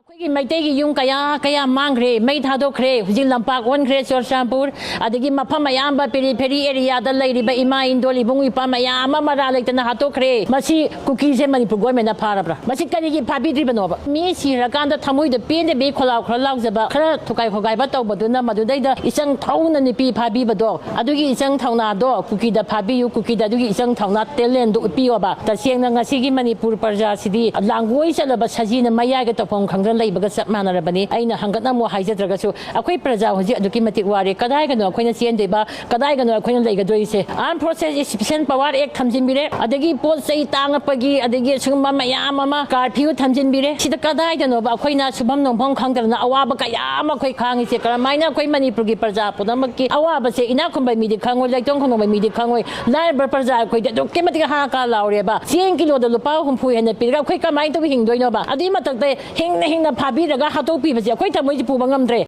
ꯑꯩꯈꯣꯏꯒꯤ ꯃꯩꯇꯩꯒꯤ ꯌꯨꯝ ꯀꯌꯥ ꯃꯥꯡꯈ꯭ꯔꯦ ꯃꯩ ꯊꯥꯗꯣꯛꯈ꯭ꯔꯦ ꯍꯧꯖꯤꯛ ꯂꯝꯄꯥꯛ ꯑꯣꯟꯈ꯭ꯔꯦ ꯆꯨꯔꯆꯥꯟꯄꯨꯔ ꯑꯗꯒꯤ ꯃꯐꯝ ꯑꯌꯥꯝꯕ ꯄꯦꯔꯤꯐꯦꯔꯤ ꯑꯦꯔꯤꯌꯥꯗ ꯂꯩꯔꯤꯕ ꯏꯃꯥ ꯏꯟꯗꯣꯜ ꯏꯕꯨꯡ ꯏꯄ꯭ꯋꯥ ꯃꯌꯥꯝ ꯑꯃ ꯃꯔꯥ ꯂꯩꯇꯅ ꯍꯥꯠꯇꯣꯛꯈ꯭ꯔꯦ ꯃꯁꯤ ꯀꯨꯀꯤꯁꯦ ꯃꯅꯤꯄꯨꯔ ꯒꯣꯔꯃꯦꯟꯅ ꯐꯥꯔꯕ꯭ꯔꯥ ꯃꯁꯤ ꯀꯔꯤꯒꯤ ꯐꯥꯕꯤꯗ꯭ꯔꯤꯕꯅꯣꯕ ꯃꯤ ꯁꯤꯔꯀꯥꯟꯗ ꯊꯃꯣꯏꯗ ꯄꯦꯟꯗꯕꯤ ꯈꯣꯜꯂꯥꯎ ꯈꯔ ꯂꯥꯎꯖꯕ ꯈꯔ ꯊꯨꯀꯥꯏ ꯈꯣꯒꯥꯏꯕ ꯇꯧꯕꯗꯨꯅ ꯃꯗꯨꯗꯩꯗ ꯏꯆꯪ ꯊꯧꯅ ꯅꯨꯄꯤ ꯐꯥꯕꯤꯕꯗꯣ ꯑꯗꯨꯒꯤ ꯏꯆꯪ ꯊꯧꯅꯥꯗꯣ ꯀꯨꯀꯤꯗ ꯐꯥꯕꯤꯌꯨ ꯀꯨꯀꯤꯗ ꯑꯗꯨꯒꯤ ꯏꯆꯪ ꯊꯧꯅꯥ ꯇꯦꯂꯦꯟꯗꯨ ꯎꯠꯄꯤꯌꯣꯕ ꯇꯁꯦꯡꯅ ꯉꯁꯤꯒꯤ ꯃꯅꯤꯄꯨꯔ ꯄ꯭ꯔꯖꯥꯁꯤꯗꯤ ꯂꯥꯡꯒꯣꯏ ꯆꯠꯂꯕ ꯁꯖꯤꯅ ꯃꯌꯥꯏꯒ ꯇꯧꯐꯝ ꯈꯪꯗꯅ ꯂꯩꯕꯒ ꯆꯞ ꯃꯥꯟꯅꯔꯕꯅꯤ ꯑꯩꯅ ꯍꯪꯒꯠꯅ ꯑꯃꯨꯛ ꯍꯥꯏꯖꯗ꯭ꯔꯒꯁꯨ ꯑꯩꯈꯣꯏ ꯄ꯭ꯔꯖꯥ ꯍꯧꯖꯤꯛ ꯑꯗꯨꯛꯀꯤ ꯃꯇꯤꯛ ꯋꯥꯔꯦ ꯀꯗꯥꯏꯒꯅꯣ ꯑꯩꯈꯣꯏꯅ ꯆꯦꯟꯗꯣꯏꯕ ꯀꯗꯥꯏꯒꯅꯣ ꯑꯩꯈꯣꯏꯅ ꯂꯩꯒꯗꯣꯏꯁꯦ ꯑꯥꯔꯝ ꯐꯣꯔꯁꯦꯁ ꯏꯐꯤꯁꯤꯌꯦꯟ ꯄꯋꯥꯔ ꯑꯦꯛ ꯊꯝꯖꯤꯟꯕꯤꯔꯦ ꯑꯗꯒꯤ ꯄꯣꯠ ꯆꯩ ꯇꯥꯡꯉꯛꯄꯒꯤ ꯑꯗꯒꯤ ꯁꯤꯒꯨꯝꯕ ꯃꯌꯥꯝ ꯑꯃ ꯀꯥꯔꯐ꯭ꯌꯨ ꯊꯝꯖꯤꯟꯕꯤꯔꯦ ꯁꯤꯗ ꯀꯗꯥꯏꯗꯅꯣꯕ ꯑꯩꯈꯣꯏꯅ ꯁꯨꯐꯝ ꯅꯣꯡꯐꯝ ꯈꯪꯗꯗꯅ ꯑꯋꯥꯕ ꯀꯌꯥ ꯑꯃ ꯑꯩꯈꯣꯏ ꯈꯥꯡꯉꯤꯁꯦ ꯀꯔꯝꯃꯥꯏꯅ ꯑꯩꯈꯣꯏ ꯃꯅꯤꯄꯨꯔꯒꯤ ꯄ꯭ꯔꯖꯥ ꯄꯨꯝꯅꯃꯛꯀꯤ ꯑꯋꯥꯕꯁꯦ ꯏꯅꯥꯛ ꯈꯨꯟꯕ ꯃꯤꯗꯤ ꯈꯪꯉꯣꯏ ꯂꯩꯇꯣꯟ ꯈꯨꯟꯕ ꯃꯤꯗꯤ ꯈꯪꯉꯣꯏ ꯂꯥꯏꯔꯕ ꯄ꯭ꯔꯖꯥ ꯑꯩꯈꯣꯏꯗꯤ ꯑꯗꯨꯛꯀꯤ ꯃꯇꯤꯛ ꯍꯥꯍꯥꯀꯥ ꯂꯥꯎꯔꯦꯕ ꯆꯦꯡ ꯀꯤꯂꯣꯗ ꯂꯨꯄꯥ 60 ꯍꯦꯟꯅ ꯄꯤꯔꯒ ꯑꯩꯈꯣꯏ ꯀꯃꯥꯏꯅ ꯇꯧꯕ ꯍꯤꯡꯗꯣꯏꯅꯣꯕ ꯑꯗꯨꯒꯤ ꯃꯊꯛꯇ ꯍꯤꯡꯅ ꯐꯥꯕꯤꯔꯒ ꯍꯥꯠꯇꯣꯛꯄꯤꯕꯁꯦ ꯑꯩꯈꯣꯏ ꯊꯃꯣꯏꯁꯦ ꯄꯨꯕ ꯉꯝꯗ꯭ꯔꯦ